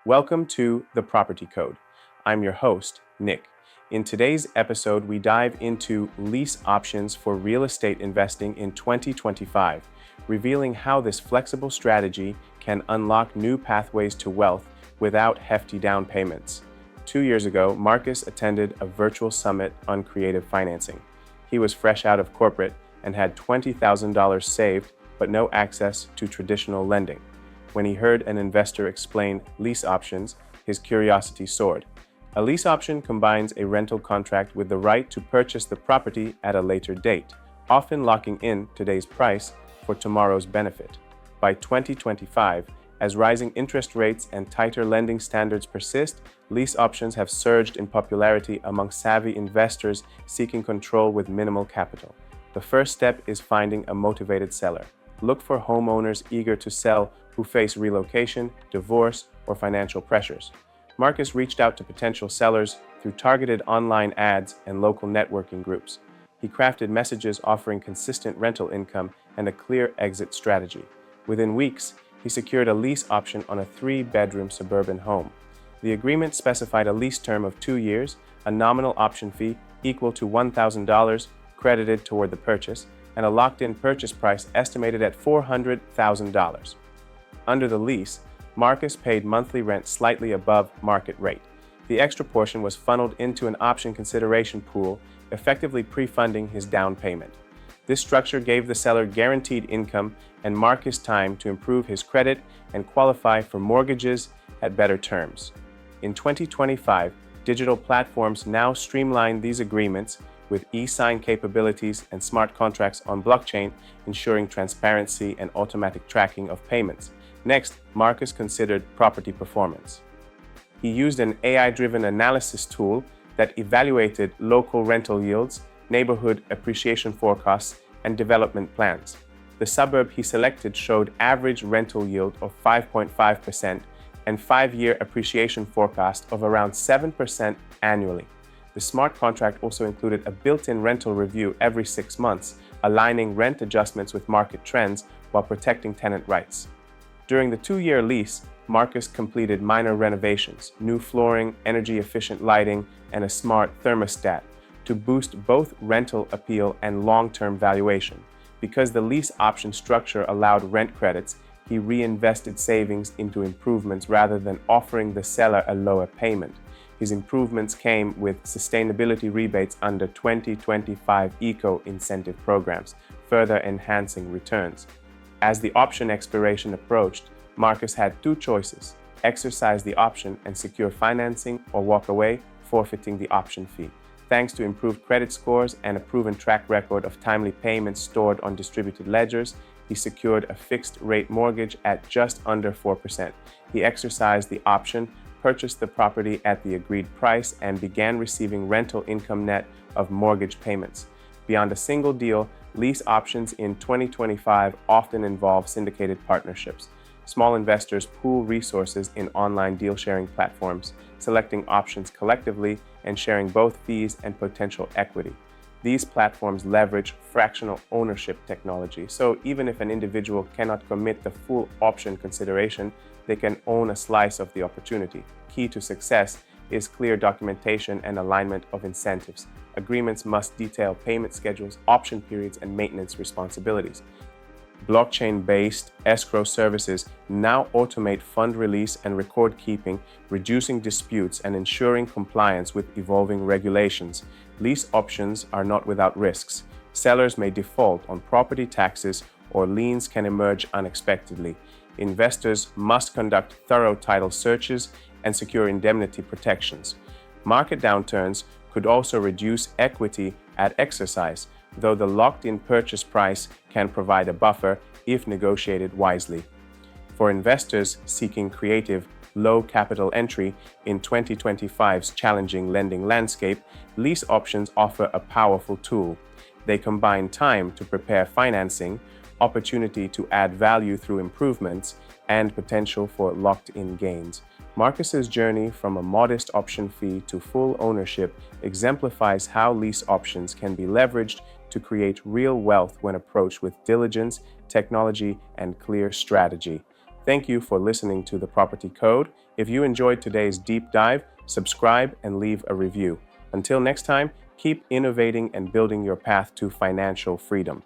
Welcome to The Property Code. I'm your host, Nick. In today's episode, we dive into lease options for real estate investing in 2025, revealing how this flexible strategy can unlock new pathways to wealth without hefty down payments. 2 years ago, Marcus attended a virtual summit on creative financing. He was fresh out of corporate and had $20,000 saved, but no access to traditional lending. When he heard an investor explain lease options, his curiosity soared. A lease option combines a rental contract with the right to purchase the property at a later date, often locking in today's price for tomorrow's benefit. By 2025, as rising interest rates and tighter lending standards persist, lease options have surged in popularity among savvy investors seeking control with minimal capital. The first step is finding a motivated seller. Look for homeowners eager to sell who face relocation, divorce, or financial pressures. Marcus reached out to potential sellers through targeted online ads and local networking groups. He crafted messages offering consistent rental income and a clear exit strategy. Within weeks, he secured a lease option on a 3-bedroom suburban home. The agreement specified a lease term of 2 years, a nominal option fee equal to $1,000 credited toward the purchase, and a locked-in purchase price estimated at $400,000. Under the lease, Marcus paid monthly rent slightly above market rate. The extra portion was funneled into an option consideration pool, effectively pre-funding his down payment. This structure gave the seller guaranteed income and Marcus time to improve his credit and qualify for mortgages at better terms. In 2025, digital platforms now streamline these agreements with e-sign capabilities and smart contracts on blockchain, ensuring transparency and automatic tracking of payments. Next, Marcus considered property performance. He used an AI-driven analysis tool that evaluated local rental yields, neighborhood appreciation forecasts, and development plans. The suburb he selected showed average rental yield of 5.5% and 5-year appreciation forecast of around 7% annually. The smart contract also included a built-in rental review every 6 months, aligning rent adjustments with market trends while protecting tenant rights. During the 2-year lease, Marcus completed minor renovations, new flooring, energy-efficient lighting, and a smart thermostat to boost both rental appeal and long-term valuation. Because the lease option structure allowed rent credits, he reinvested savings into improvements rather than offering the seller a lower payment. His improvements came with sustainability rebates under 2025 eco-incentive programs, further enhancing returns. As the option expiration approached, Marcus had 2 choices: exercise the option and secure financing, or walk away, forfeiting the option fee. Thanks to improved credit scores and a proven track record of timely payments stored on distributed ledgers, he secured a fixed-rate mortgage at just under 4%. He exercised the option, purchased the property at the agreed price, and began receiving rental income net of mortgage payments. Beyond a single deal, lease options in 2025 often involve syndicated partnerships. Small investors pool resources in online deal-sharing platforms, selecting options collectively and sharing both fees and potential equity. These platforms leverage fractional ownership technology, so even if an individual cannot commit the full option consideration, they can own a slice of the opportunity. Key to success is clear documentation and alignment of incentives. Agreements must detail payment schedules, option periods, and maintenance responsibilities. Blockchain-based escrow services now automate fund release and record keeping, reducing disputes and ensuring compliance with evolving regulations. Lease options are not without risks. Sellers may default on property taxes or liens can emerge unexpectedly. Investors must conduct thorough title searches and secure indemnity protections. Market downturns could also reduce equity at exercise, though the locked-in purchase price can provide a buffer if negotiated wisely. For investors seeking creative, low capital entry in 2025's challenging lending landscape, lease options offer a powerful tool. They combine time to prepare financing, opportunity to add value through improvements, and potential for locked-in gains. Marcus's journey from a modest option fee to full ownership exemplifies how lease options can be leveraged to create real wealth when approached with diligence, technology, and clear strategy. Thank you for listening to The Property Code. If you enjoyed today's deep dive, subscribe and leave a review. Until next time, keep innovating and building your path to financial freedom.